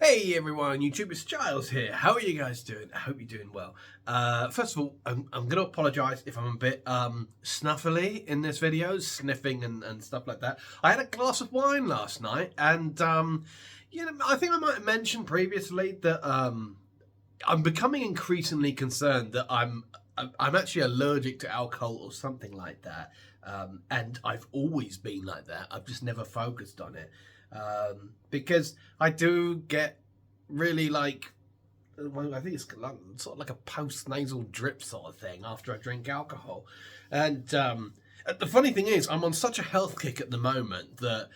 Hey everyone, YouTube, it's Giles here. How are you guys doing? I hope you're doing well. First of all, I'm going to apologise if I'm a bit snuffly in this video, sniffing and stuff like that. I had a glass of wine last night and, I think I might have mentioned previously that I'm becoming increasingly concerned that I'm actually allergic to alcohol or something like that. And I've always been like that. I've just never focused on it. Because I do get really I think it's like, sort of like a post-nasal drip sort of thing after I drink alcohol. And the funny thing is, I'm on such a health kick at the moment that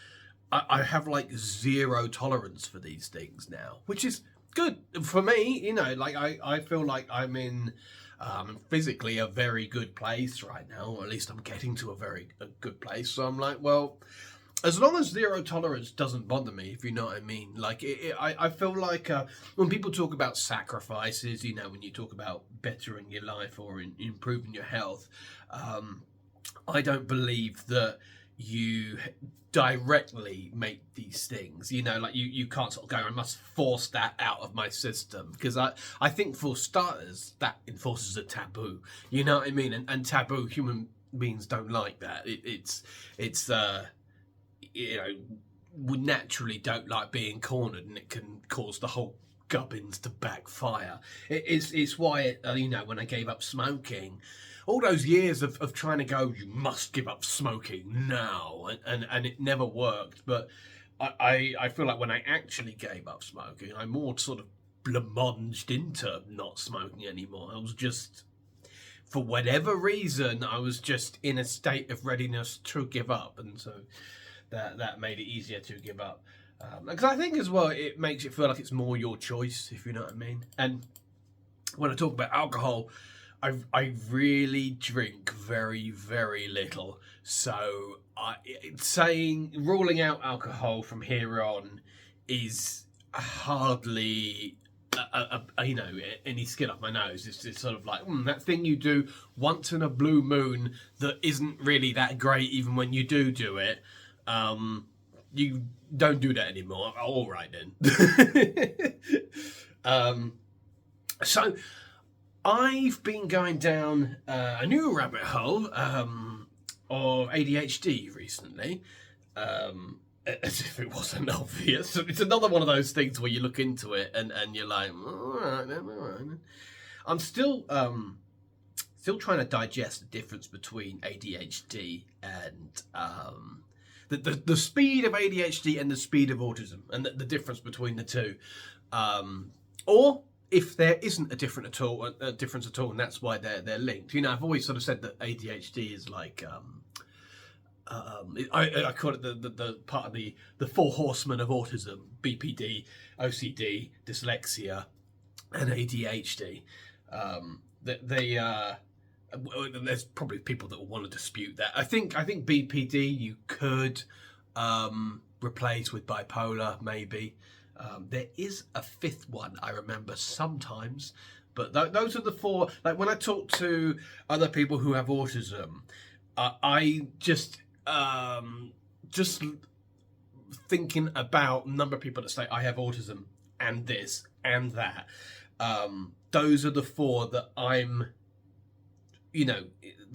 I have like zero tolerance for these things now, which is good for me. I feel like I'm in physically a very good place right now, or at least I'm getting to a good place. So I'm like, well, as long as zero tolerance doesn't bother me, if you know what I mean. I feel like when people talk about sacrifices, when you talk about bettering your life or improving your health, I don't believe that you directly make these things. You can't sort of go, I must force that out of my system. Because I think for starters, that enforces a taboo. You know what I mean? And taboo, human beings don't like that. We naturally don't like being cornered, and it can cause the whole gubbins to backfire. It's why, when I gave up smoking, all those years of trying to go, you must give up smoking now, and it never worked. But I feel like when I actually gave up smoking, I more sort of blanched into not smoking anymore. I was just, for whatever reason, I was just in a state of readiness to give up, and so that made it easier to give up. Because I think as well, it makes it feel like it's more your choice, if you know what I mean. And when I talk about alcohol, I really drink very, very little. So ruling out alcohol from here on is hardly any skin off my nose. It's sort of like that thing you do once in a blue moon that isn't really that great, even when you do it. You don't do that anymore. All right then. So I've been going down a new rabbit hole of ADHD recently, as if it wasn't obvious. It's another one of those things where you look into it and you're like, all right then. I'm still trying to digest the difference between ADHD and the speed of ADHD and the speed of autism, and the difference between the two, or if there isn't a difference at all, and that's why they're linked. I've always sort of said that ADHD is like I call it the part of the four horsemen of autism: BPD, OCD, dyslexia, and ADHD. There's probably people that will want to dispute that. I think BPD you could replace with bipolar, maybe. There is a fifth one I remember sometimes, but those are the four. Like when I talk to other people who have autism, I just thinking about number of people that say I have autism and this and that. Those are the four that I'm,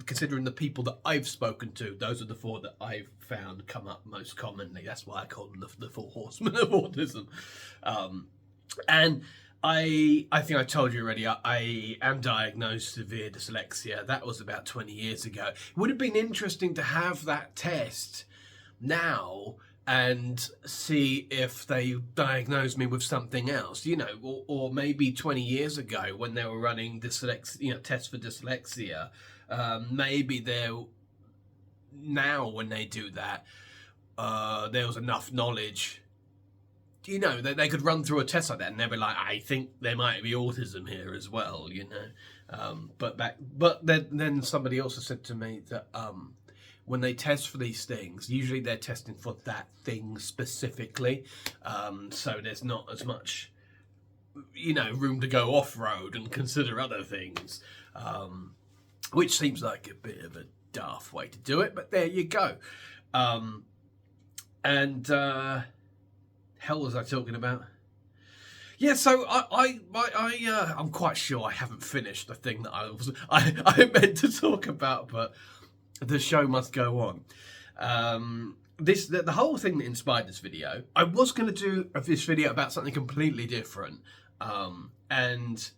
considering the people that I've spoken to, those are the four that I've found come up most commonly. That's why I call them the four horsemen of autism. And I think I told you already, I am diagnosed severe dyslexia. That was about 20 years ago. It would have been interesting to have that test now and see if they diagnosed me with something else, or maybe 20 years ago when they were running dyslexia, tests for dyslexia, maybe now when they do that, there was enough knowledge, that they could run through a test like that and they'd be like, I think there might be autism here as well, but then somebody also said to me that, when they test for these things, usually they're testing for that thing specifically. So there's not as much, room to go off-road and consider other things, which seems like a bit of a daft way to do it, but there you go. Hell was I talking about? Yeah, so I'm quite sure I haven't finished the thing that I meant to talk about, but the show must go on. The whole thing that inspired this video, I was going to do this video about something completely different, and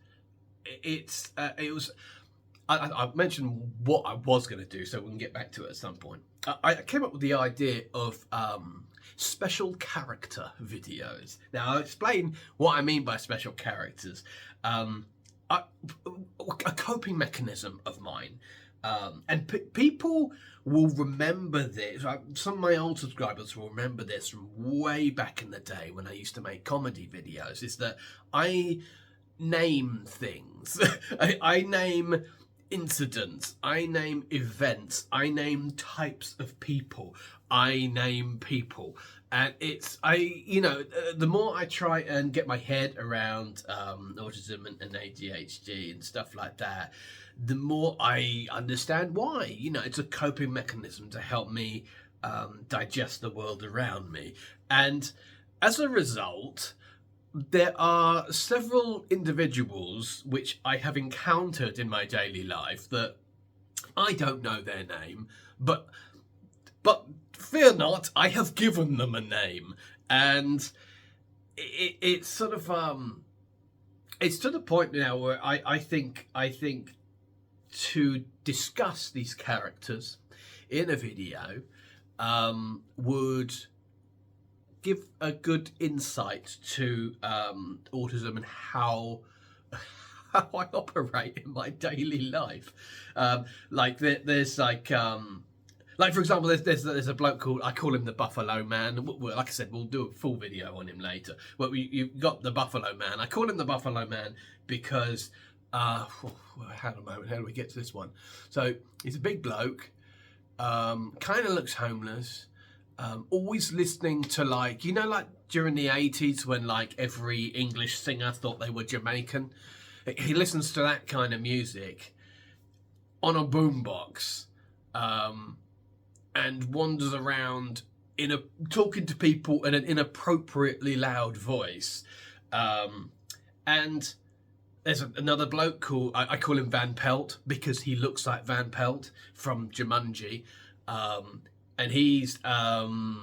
it was. I mentioned what I was going to do, so we can get back to it at some point. I came up with the idea of special character videos. Now, I'll explain what I mean by special characters. A coping mechanism of mine. And people will remember this. Some of my old subscribers will remember this from way back in the day when I used to make comedy videos, is that I name things. I name incidents, I name events, I name types of people, I name people. And the more I try and get my head around autism and ADHD and stuff like that, the more I understand why. It's a coping mechanism to help me digest the world around me. And as a result, there are several individuals which I have encountered in my daily life that I don't know their name, but fear not, I have given them a name, and it's sort of it's to the point now where I think to discuss these characters in a video would give a good insight to autism and how I operate in my daily life. There's for example, there's a bloke called, I call him the Buffalo Man. Like I said, we'll do a full video on him later. But you've got the Buffalo Man. I call him the Buffalo Man because how do we get to this one? So he's a big bloke, kind of looks homeless. Always listening to like during the 80s when like every English singer thought they were Jamaican. He listens to that kind of music on a boombox, and wanders around talking to people in an inappropriately loud voice. And there's another bloke called, I call him Van Pelt because he looks like Van Pelt from Jumanji. And he's, I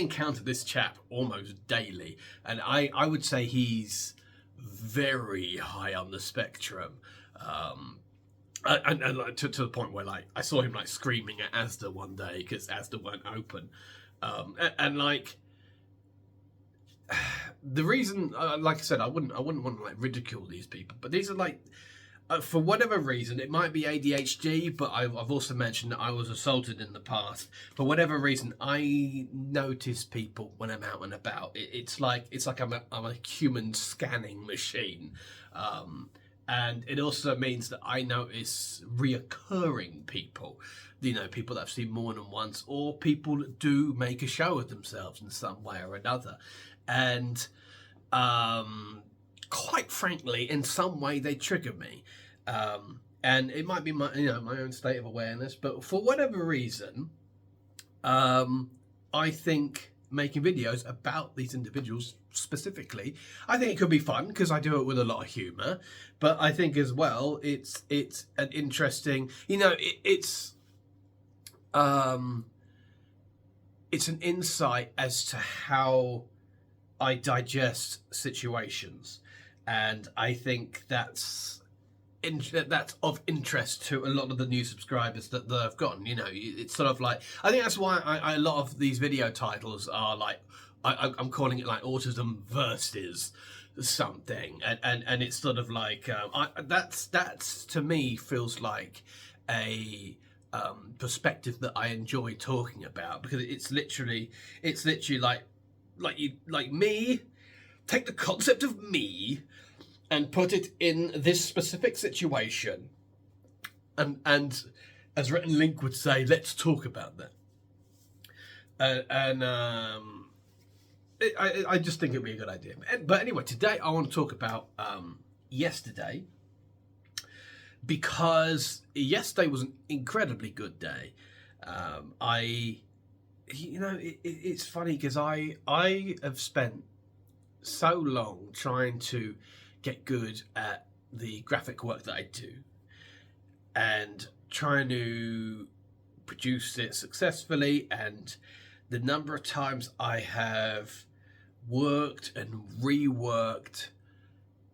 encounter this chap almost daily, and I would say he's very high on the spectrum. And to the point where like I saw him like screaming at Asda one day because Asda weren't open, and like the reason, like I said, I wouldn't want to like ridicule these people, but these are like. For whatever reason, it might be ADHD, but I've also mentioned that I was assaulted in the past. For whatever reason, I notice people when I'm out and about. It's like I'm a human scanning machine, and it also means that I notice reoccurring people. People that I've seen more than once, or people that do make a show of themselves in some way or another, and quite frankly, in some way, they trigger me, and it might be my own state of awareness. But for whatever reason, I think making videos about these individuals specifically, I think it could be fun because I do it with a lot of humour. But I think as well, it's an interesting, it's an insight as to how I digest situations. And I think that's of interest to a lot of the new subscribers that I've gotten. It's sort of like, I think that's why a lot of these video titles are like, I'm calling it like autism versus something, and it's sort of like that's to me feels like a perspective that I enjoy talking about, because it's literally like me. Take the concept of me and put it in this specific situation, and as Rhett and Link would say, let's talk about that. I just think it'd be a good idea. But anyway, today I want to talk about yesterday, because yesterday was an incredibly good day. It's funny because I have spent so long trying to get good at the graphic work that I do and trying to produce it successfully, and the number of times I have worked and reworked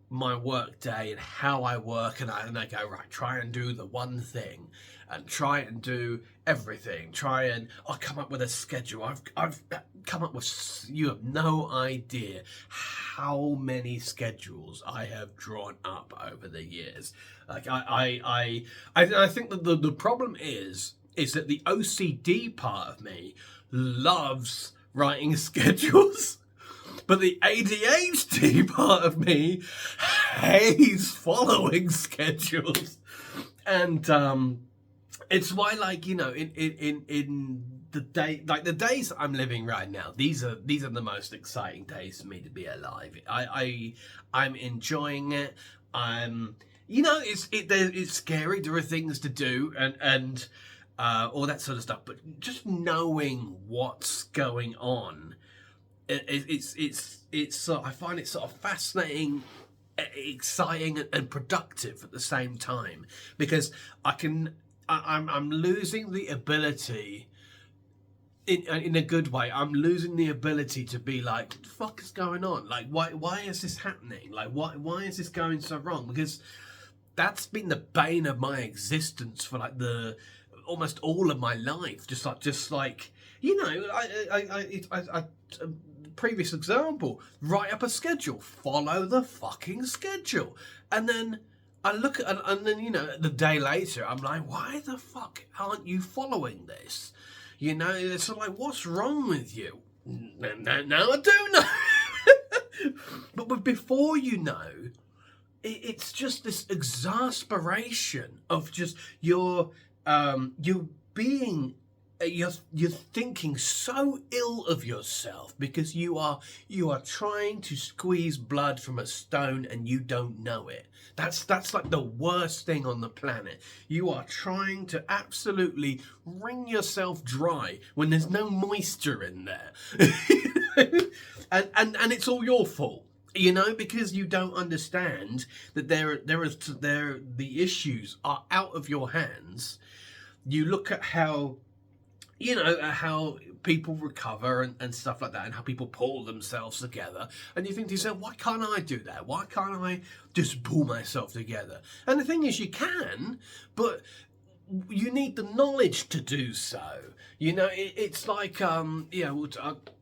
my work day and how I work, and I go, right, try and do the one thing and try and do everything, I'll come up with a schedule. I've come up with, you have no idea how many schedules I have drawn up over the years. Like I think that the problem is that the OCD part of me loves writing schedules, but the ADHD part of me hates following schedules. And it's why, like, you know, in the day, like the days that I'm living right now, these are the most exciting days for me to be alive. I'm enjoying it. You know, it's scary. There are things to do and all that sort of stuff. But just knowing what's going on, it's I find it sort of fascinating, exciting, and productive at the same time, because I'm losing the ability, in a good way, I'm losing the ability to be like, what the fuck is going on? Like, why is this happening? Like, why is this going so wrong? Because that's been the bane of my existence for like almost all of my life. Just like you know, I previous example, write up a schedule, follow the fucking schedule, and then I look at, and then, you know, the day later, I'm like, why the fuck aren't you following this? You know, it's sort of like, what's wrong with you? Now I do know. But before you know, it's just this exasperation of just you're thinking so ill of yourself because you are trying to squeeze blood from a stone and you don't know it. That's like the worst thing on the planet. You are trying to absolutely wring yourself dry when there's no moisture in there. and it's all your fault. You know, because you don't understand that the issues are out of your hands. You look at how, you know, how people recover and stuff like that, and how people pull themselves together, and you think to yourself, why can't I do that? Why can't I just pull myself together? And the thing is, you can, but you need the knowledge to do so. You know, it's like, you know,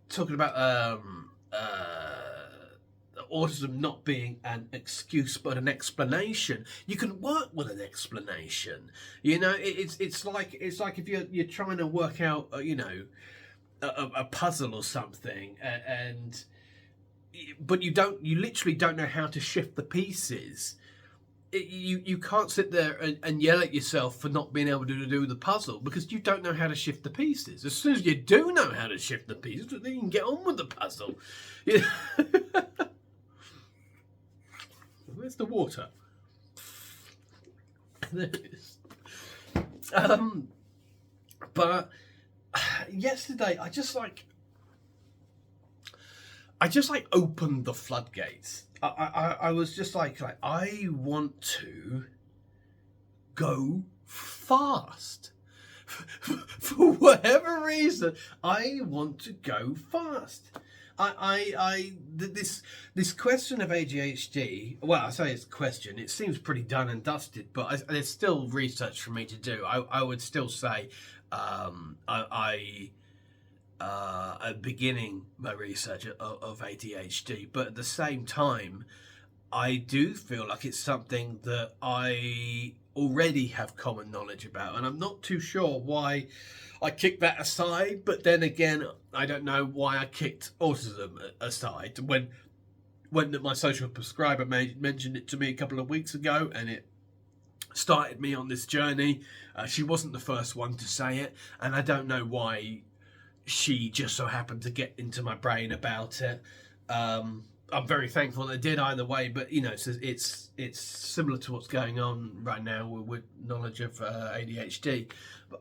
talking about autism not being an excuse but an explanation. You can work with an explanation. You know, it's like if you're trying to work out you know, a puzzle or something, but you literally don't know how to shift the pieces. You can't sit there and yell at yourself for not being able to do the puzzle because you don't know how to shift the pieces. As soon as you do know how to shift the pieces, then you can get on with the puzzle. Yeah. Where's the water? There it is. But yesterday I just opened the floodgates. I was just like I want to go fast. For whatever reason, I want to go fast. This question of ADHD, well, I say it's a question, it seems pretty done and dusted, but there's still research for me to do. I would still say I'm beginning my research of ADHD, but at the same time, I do feel like it's something that I already have common knowledge about, and I'm not too sure why I kicked that aside. But then again, I don't know why I kicked autism aside when my social prescriber mentioned it to me a couple of weeks ago, and it started me on this journey. She wasn't the first one to say it, and I don't know why she just so happened to get into my brain about it. I'm very thankful that it did either way, but you know, it's similar to what's going on right now with knowledge of ADHD. But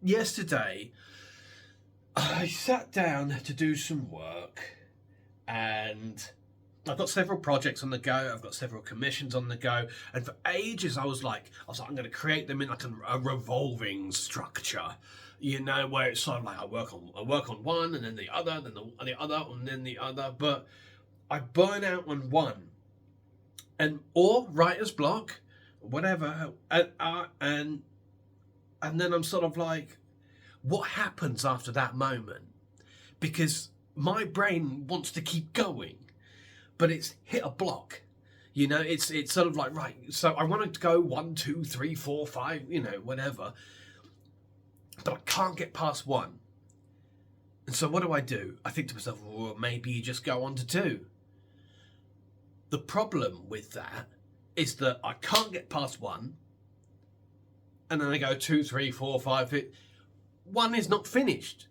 yesterday I sat down to do some work, and I've got several projects on the go. I've got several commissions on the go, and for ages I was like, I'm going to create them in like a revolving structure, you know, where it's sort of like I work on one, and then the other, then the other, and then the other. But I burn out on one, or writer's block, whatever, and then I'm sort of like, what happens after that moment? Because my brain wants to keep going, but it's hit a block, you know. It's sort of like, right, so I want to go 1, 2, 3, 4, 5, you know, whatever, but I can't get past one. And so what do? I think to myself, well, maybe you just go on to 2. The problem with that is that I can't get past 1, and then I go 2, 3, 4, 5. 1 is not finished.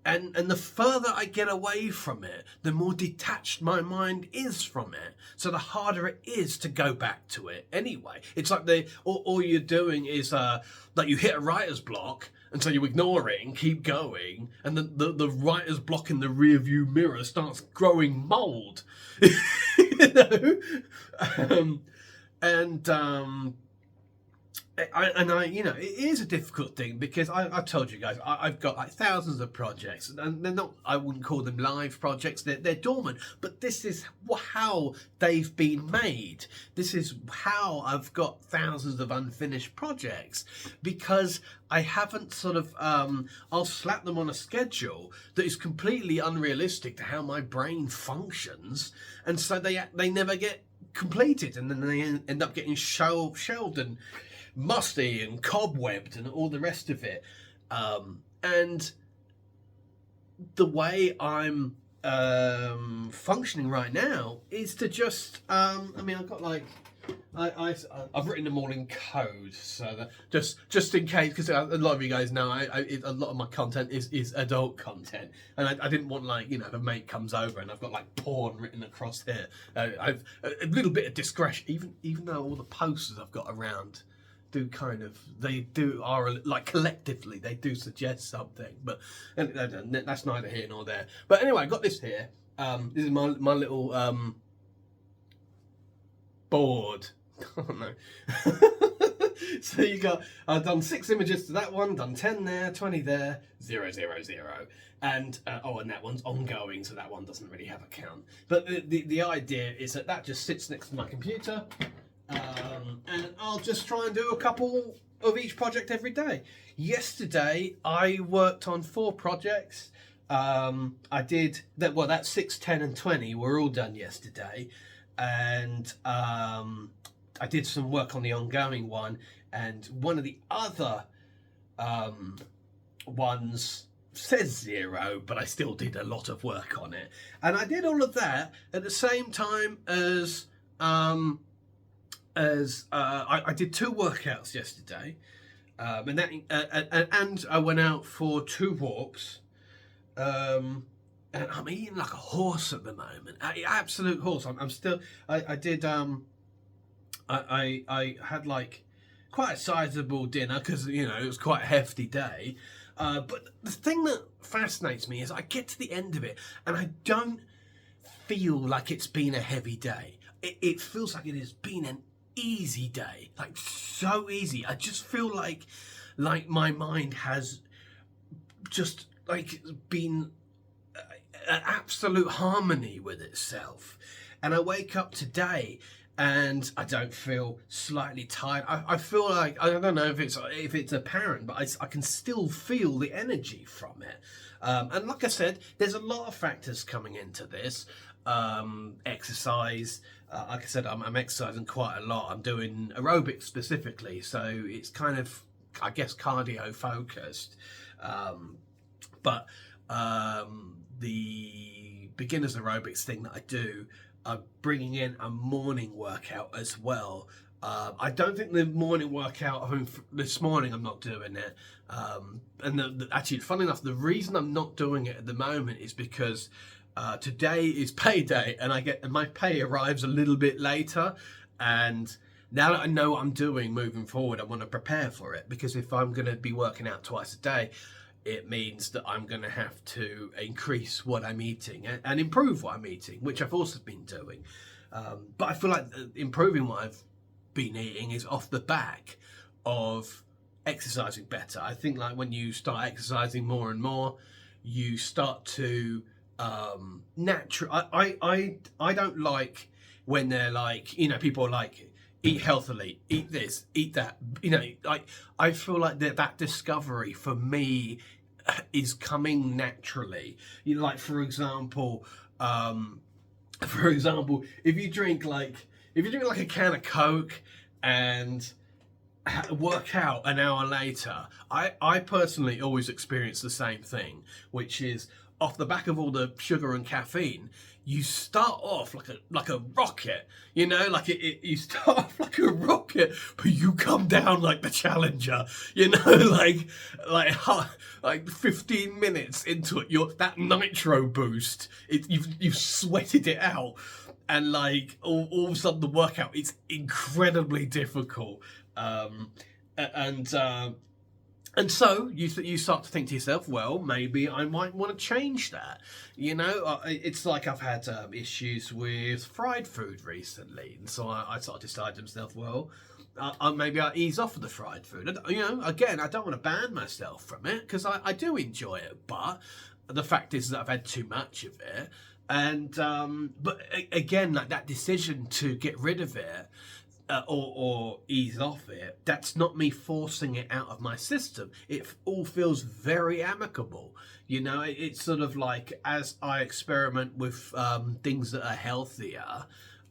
And the further I get away from it, the more detached my mind is from it. So the harder it is to go back to it anyway. It's like all you're doing is like you hit a writer's block, and so you ignore it and keep going, and then the writer's block in the rear view mirror starts growing mold. You know? I, you know, it is a difficult thing because I told you guys, I've got like thousands of projects, and they're not, I wouldn't call them live projects, they're dormant, but this is how they've been made. This is how I've got thousands of unfinished projects, because I haven't sort of, I'll slap them on a schedule that is completely unrealistic to how my brain functions, and so they never get completed, and then they end up getting shelved and musty and cobwebbed and all the rest of it. And the way I'm functioning right now is to just I mean, I've got like I've written them all in code, so that just in case, because a lot of you guys know a lot of my content is adult content, and I didn't want, like, you know, if a mate comes over and I've got like porn written across here. I've a little bit of discretion, even though all the posters I've got around are like, collectively they do suggest something, but that's neither here nor there. But anyway, I got this here. This is my little board. Oh no. So you got, I've done 6 images to that one, done 10 there, 20 there, 0, 0, 0, and and that one's ongoing, so that one doesn't really have a count. But the idea is that just sits next to my computer. And I'll just try and do a couple of each project every day. Yesterday I worked on 4 projects. I did that. Well, that's 6, 10, and 20 were all done yesterday, and I did some work on the ongoing one, and one of the other ones says 0, but I still did a lot of work on it, and I did all of that at the same time as I did 2 workouts yesterday, and I went out for 2 walks, and I'm eating like a horse at the moment, absolute horse. I'm still, I did, I had like quite a sizable dinner, because, you know, it was quite a hefty day, but the thing that fascinates me is I get to the end of it and I don't feel like it's been a heavy day. It feels like it has been an easy day, like so easy. I just feel like my mind has just like been an absolute harmony with itself, and I wake up today and I don't feel slightly tired. I feel like, I don't know if it's apparent, but I can still feel the energy from it, and like I said, there's a lot of factors coming into this. Exercise, like I said, I'm exercising quite a lot. I'm doing aerobics specifically, so it's kind of, I guess, cardio focused, but the beginners aerobics thing that I do, I'm bringing in a morning workout as well. I don't think the morning workout, I mean, this morning I'm not doing it, and actually, funny enough, the reason I'm not doing it at the moment is because today is payday, and my pay arrives a little bit later, and now that I know what I'm doing moving forward, I want to prepare for it, because if I'm going to be working out twice a day, it means that I'm going to have to increase what I'm eating and improve what I'm eating, which I've also been doing. But I feel like improving what I've been eating is off the back of exercising better. I think like when you start exercising more and more, you start to natural. I don't like when they're like, you know, people are like, eat healthily, eat this, eat that. You know, like I feel like that discovery for me is coming naturally. You know, like for example, if you drink like a can of Coke and work out an hour later, I personally always experience the same thing, which is off the back of all the sugar and caffeine, you start off like a rocket, you know, like you start off like a rocket, but you come down like the Challenger, you know, like 15 minutes into it, that nitro boost, you've sweated it out, and like all of a sudden the workout is incredibly difficult. And so you start to think to yourself, well, maybe I might want to change that. You know, it's like I've had issues with fried food recently, and so I sort of decided to myself, well, maybe I'll ease off of the fried food. And, you know, again, I don't want to ban myself from it because I do enjoy it, but the fact is that I've had too much of it. And but again, like that decision to get rid of it. Or ease off it, that's not me forcing it out of my system. It all feels very amicable. You know, it's sort of like as I experiment with things that are healthier,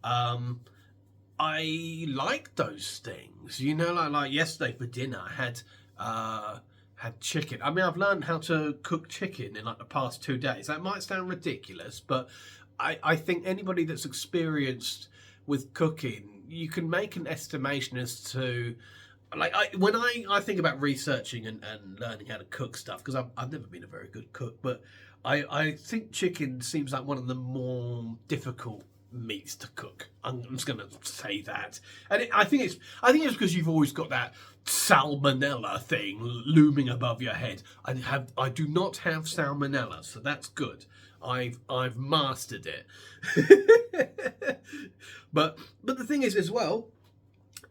I like those things. You know, like yesterday for dinner, I had chicken. I mean, I've learned how to cook chicken in like the past 2 days. That might sound ridiculous, but I think anybody that's experienced with cooking, you can make an estimation as to, like, when I think about researching and learning how to cook stuff, because I've never been a very good cook, but I think chicken seems like one of the more difficult meats to cook. I'm just going to say that, and I think it's because you've always got that salmonella thing looming above your head. I do not have salmonella, so that's good. I've mastered it. But the thing is as well,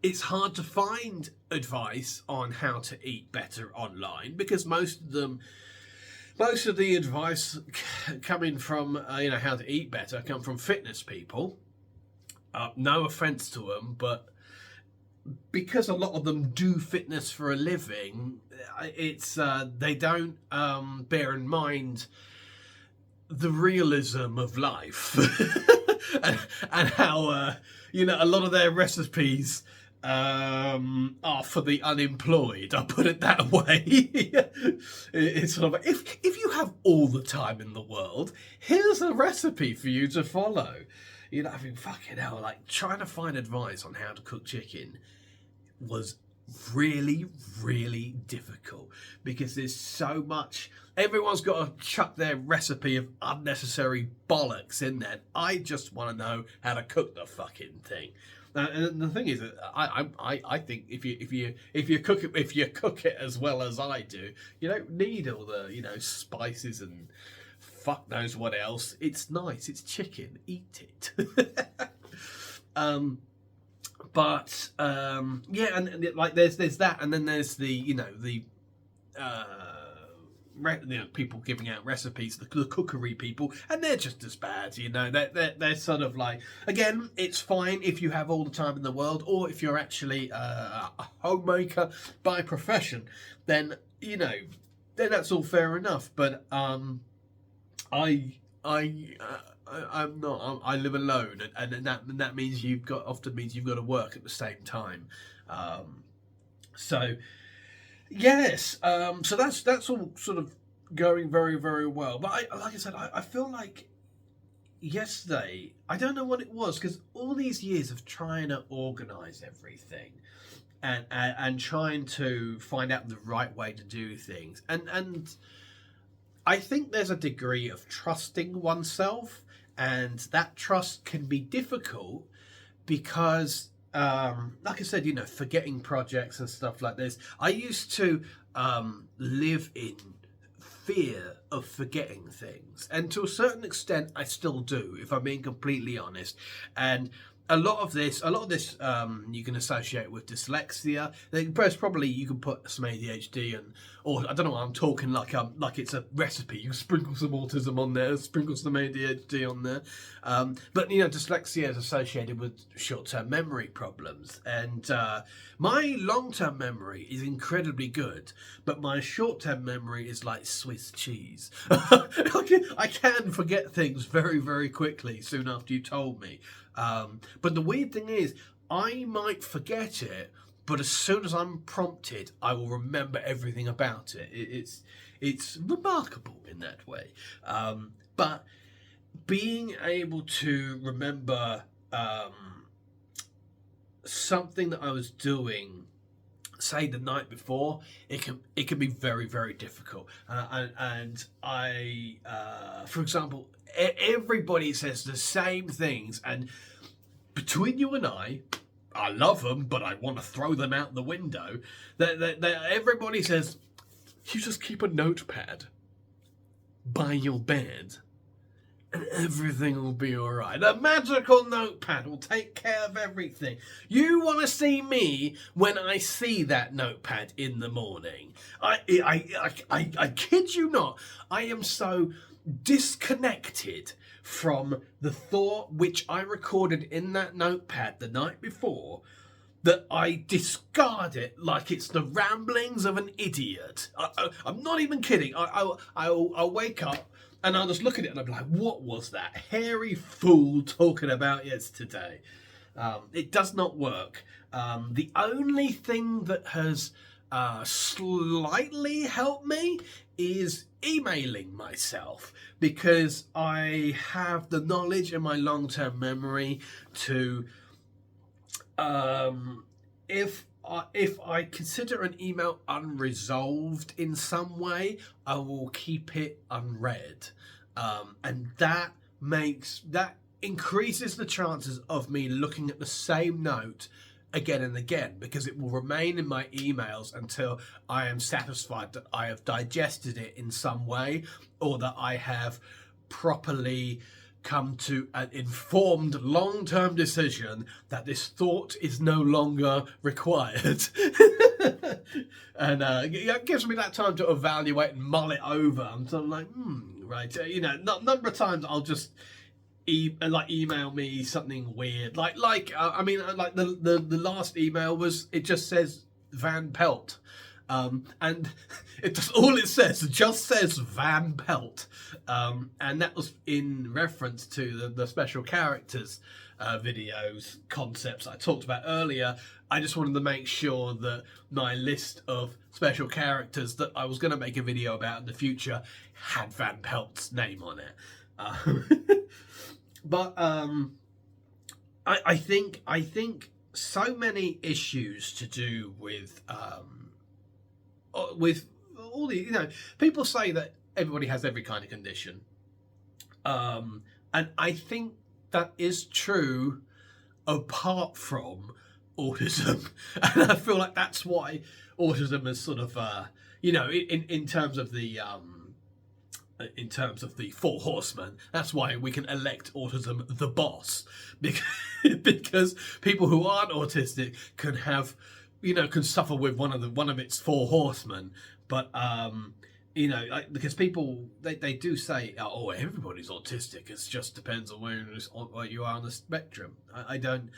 it's hard to find advice on how to eat better online, because most of the advice coming from you know, how to eat better come from fitness people. No offense to them, but because a lot of them do fitness for a living, it's they don't bear in mind the realism of life and how you know, a lot of their recipes are for the unemployed. I'll put it that way. It's sort of like, if you have all the time in the world, here's a recipe for you to follow. You know, I mean, fucking hell, like trying to find advice on how to cook chicken was really, really difficult, because there's so much. Everyone's got to chuck their recipe of unnecessary bollocks in there. I just want to know how to cook the fucking thing. And the thing is, I think if you cook it as well as I do, you don't need all the, you know, spices and fuck knows what else. It's nice. It's chicken. Eat it. But yeah, and like there's that, and then there's the, you know, the you know, people giving out recipes, the cookery people, and they're just as bad. You know, they're sort of like, again, it's fine if you have all the time in the world, or if you're actually a homemaker by profession, then, you know, then that's all fair enough. But I'm not. I live alone, and that means often means you've got to work at the same time. So yes, so that's all sort of going very, very well. But like I said, I feel like yesterday, I don't know what it was, because all these years of trying to organise everything and trying to find out the right way to do things, and I think there's a degree of trusting oneself, and that trust can be difficult because, like I said, you know, forgetting projects and stuff like this. I used to live in fear of forgetting things, and to a certain extent I still do, if I'm being completely honest. And a lot of this you can associate with dyslexia. Most probably you can put some ADHD, and or I don't know, I'm talking like it's a recipe. You sprinkle some autism on there, sprinkle some ADHD on there. But dyslexia is associated with short-term memory problems, and my long-term memory is incredibly good, but my short-term memory is like Swiss cheese. I can forget things very, very quickly soon after you told me. But the weird thing is, I might forget it, but as soon as I'm prompted, I will remember everything about it. It's remarkable in that way. But being able to remember something that I was doing, say the night before, it can be very, very difficult. And I, for example, everybody says the same things, and between you and I love them, but I want to throw them out the window. Everybody says, you just keep a notepad by your bed and everything will be all right. A magical notepad will take care of everything. You want to see me when I see that notepad in the morning. I kid you not. I am so disconnected from the thought which I recorded in that notepad the night before that I discard it like it's the ramblings of an idiot. I'm not even kidding. I'll wake up and I'll just look at it and I'll be like, what was that hairy fool talking about yesterday? It does not work. The only thing that has slightly helped me is emailing myself, because I have the knowledge in my long-term memory to, if I consider an email unresolved in some way, I will keep it unread, and that increases the chances of me looking at the same note again and again, because it will remain in my emails until I am satisfied that I have digested it in some way, or that I have properly come to an informed long-term decision that this thought is no longer required. And it gives me that time to evaluate and mull it over. I'm sort of like, right, number of times I'll just email me something weird, like the last email was, it just says Van Pelt, and it just says Van Pelt, and that was in reference to the special characters videos concepts I talked about earlier. I just wanted to make sure that my list of special characters that I was going to make a video about in the future had Van Pelt's name on it. But I think so many issues to do with all the, people say that everybody has every kind of condition, and I think that is true apart from autism. And I feel like that's why autism is sort of in terms of the four horsemen, that's why we can elect autism the boss, because people who aren't autistic can have, can suffer with one of its four horsemen. But because people they do say, oh, everybody's autistic, it just depends on where you are on the spectrum. I don't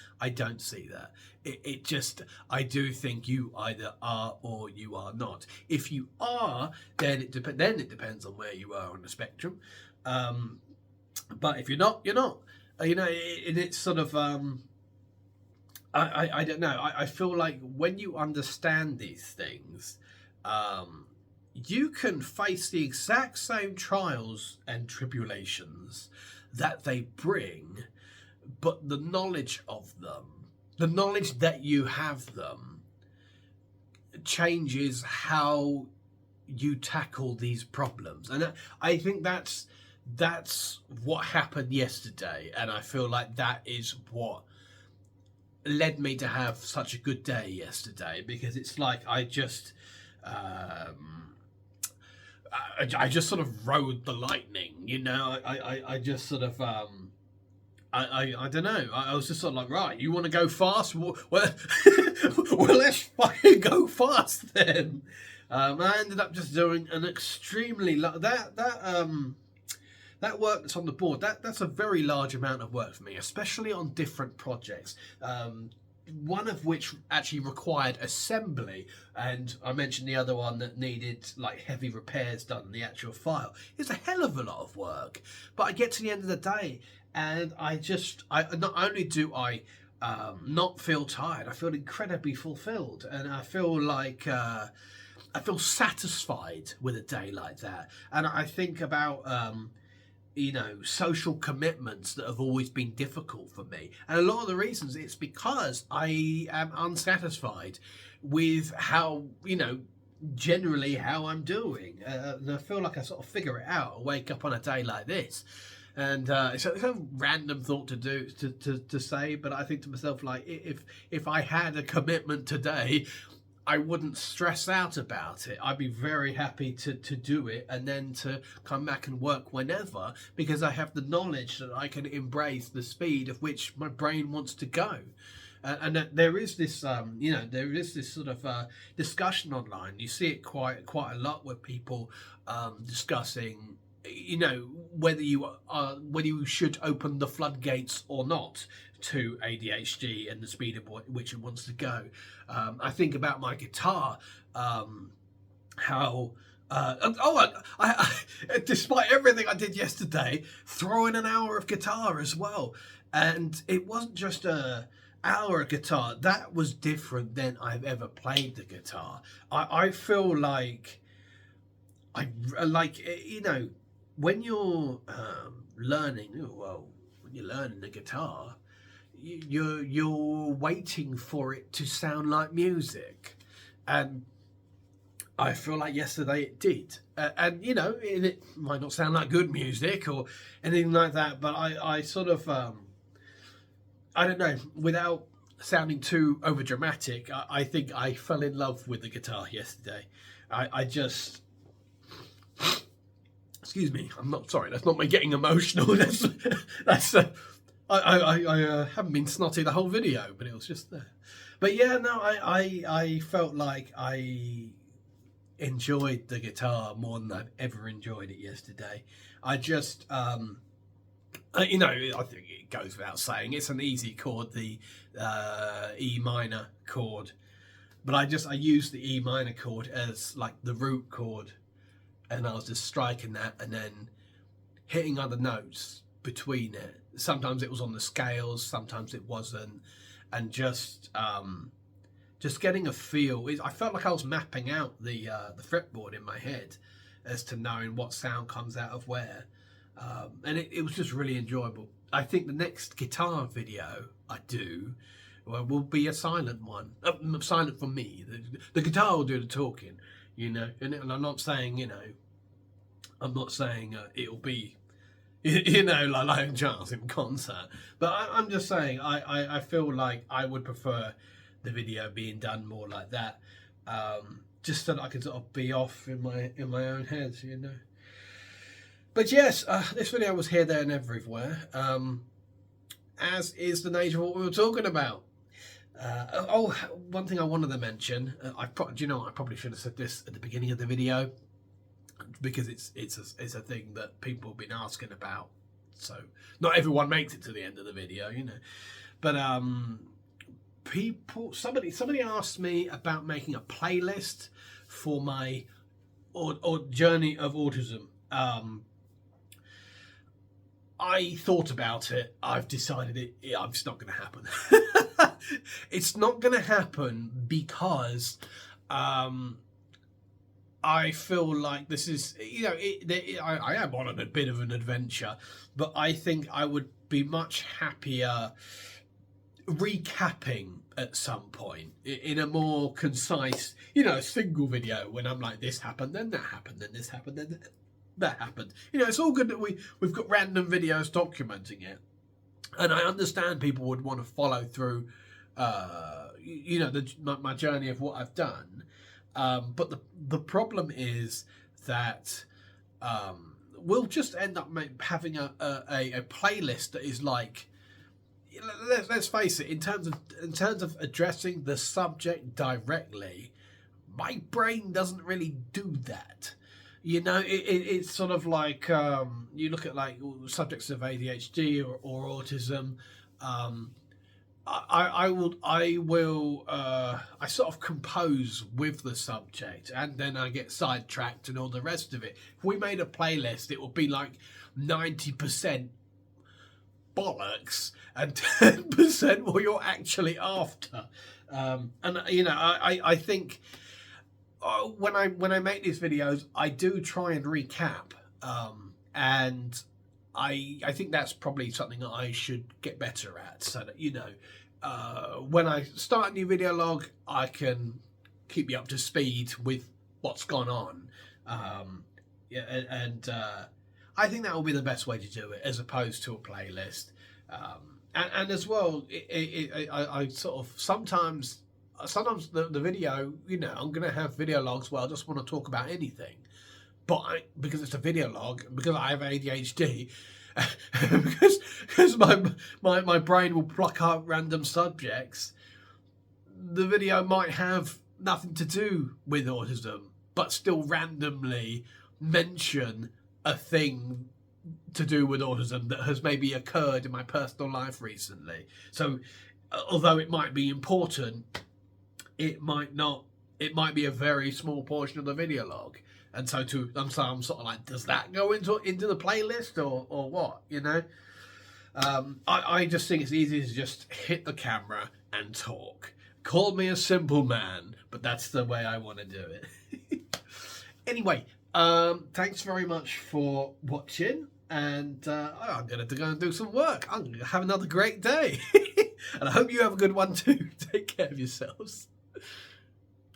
see that. I do think you either are or you are not. If you are, then it depends on where you are on the spectrum. But if you're not, you're not. It's sort of I don't know. I feel like when you understand these things, you can face the exact same trials and tribulations that they bring, but the knowledge of them, the knowledge that you have them, changes how you tackle these problems. And I think that's what happened yesterday, and I feel like that is what led me to have such a good day yesterday, because it's like I just I just sort of rode the lightning, you know. I just sort of I don't know. I was just sort of like, right, you want to go fast? Well, well, let's fucking go fast then. I ended up just doing an extremely that work that's on the board. That's a very large amount of work for me, especially on different projects. One of which actually required assembly, and I mentioned the other one that needed like heavy repairs done on the actual file. It's a hell of a lot of work, but I get to the end of the day and I not only do I not feel tired, I feel incredibly fulfilled, and I feel like I feel satisfied with a day like that. And I think about you know, social commitments that have always been difficult for me. And a lot of the reasons, it's because I am unsatisfied with how, you know, generally how I'm doing. And I feel like I sort of figure it out. I wake up on a day like this. And it's a random thought to say, but I think to myself, like, if I had a commitment today, I wouldn't stress out about it. I'd be very happy to do it and then to come back and work whenever, because I have the knowledge that I can embrace the speed of which my brain wants to go. And there is this, you know, there is this sort of discussion online. You see it quite a lot with people discussing, you know, whether you should open the floodgates or not to ADHD and the speed at which it wants to go. I think about my guitar, how I despite everything I did yesterday, throw in an hour of guitar as well, and it wasn't just a hour of guitar. That was different than I've ever played the guitar. I feel like you know, when you're learning, well, when you're learning the guitar, you're waiting for it to sound like music, and I feel like yesterday it did. And you know, it might not sound like good music or anything like that, but I sort of I don't know, without sounding too over dramatic, I think I fell in love with the guitar yesterday. I just, excuse me, I'm not sorry. That's not me getting emotional. That's. I haven't been snotty the whole video, but it was just there. But yeah, no, I felt like I enjoyed the guitar more than I've ever enjoyed it yesterday. I just, you know, I think it goes without saying, it's an easy chord, the E minor chord. But I used the E minor chord as like the root chord, and I was just striking that and then hitting other notes between it. Sometimes it was on the scales, sometimes it wasn't, and just getting a feel. I felt like I was mapping out the fretboard in my head as to knowing what sound comes out of where, and it was just really enjoyable. I think the next guitar video I do will be a silent one, silent for me. The guitar will do the talking, you know, and I'm not saying, you know, I'm not saying it'll be, you know, like Charles in concert, but I'm just saying I feel like I would prefer the video being done more like that, just so that I can sort of be off in my own head, you know. But yes, this video was here, there, and everywhere, as is the nature of what we were talking about. Oh, one thing I wanted to mention, do you know what, I probably should have said this at the beginning of the video, because it's a thing that people have been asking about. So not everyone makes it to the end of the video, you know. But somebody asked me about making a playlist for my or journey of autism. I thought about it. I've decided it's not going to happen. It's not going to happen because I feel like this is, you know, I am on a bit of an adventure, but I think I would be much happier recapping at some point in a more concise, you know, single video, when I'm like, this happened, then that happened, then this happened, then that happened. You know, it's all good that we've got random videos documenting it, and I understand people would want to follow through, you know, my journey of what I've done. But the problem is that we'll just end up having a playlist that is like, let's face it, in terms of addressing the subject directly, my brain doesn't really do that. You know, it's sort of like you look at like subjects of ADHD or autism. I sort of compose with the subject, and then I get sidetracked and all the rest of it. If we made a playlist, it would be like 90% bollocks and 10% what you're actually after. And you know, I think when I make these videos, I do try and recap, and I think that's probably something that I should get better at, so that, you know, when I start a new video log, I can keep you up to speed with what's gone on. Yeah, and I think that will be the best way to do it, as opposed to a playlist. And as well, I sort of sometimes the video, you know, I'm going to have video logs where I just want to talk about anything. But because it's a video log, because I have ADHD, because my brain will pluck out random subjects, the video might have nothing to do with autism, but still randomly mention a thing to do with autism that has maybe occurred in my personal life recently. So although it might be important, it might not. It might be a very small portion of the video log. And so I'm sort of like, does that go into the playlist or what, you know? I just think it's easy to just hit the camera and talk. Call me a simple man, but that's the way I want to do it. Anyway, thanks very much for watching, and I'm going to go and do some work. I'm going to have another great day. And I hope you have a good one too. Take care of yourselves.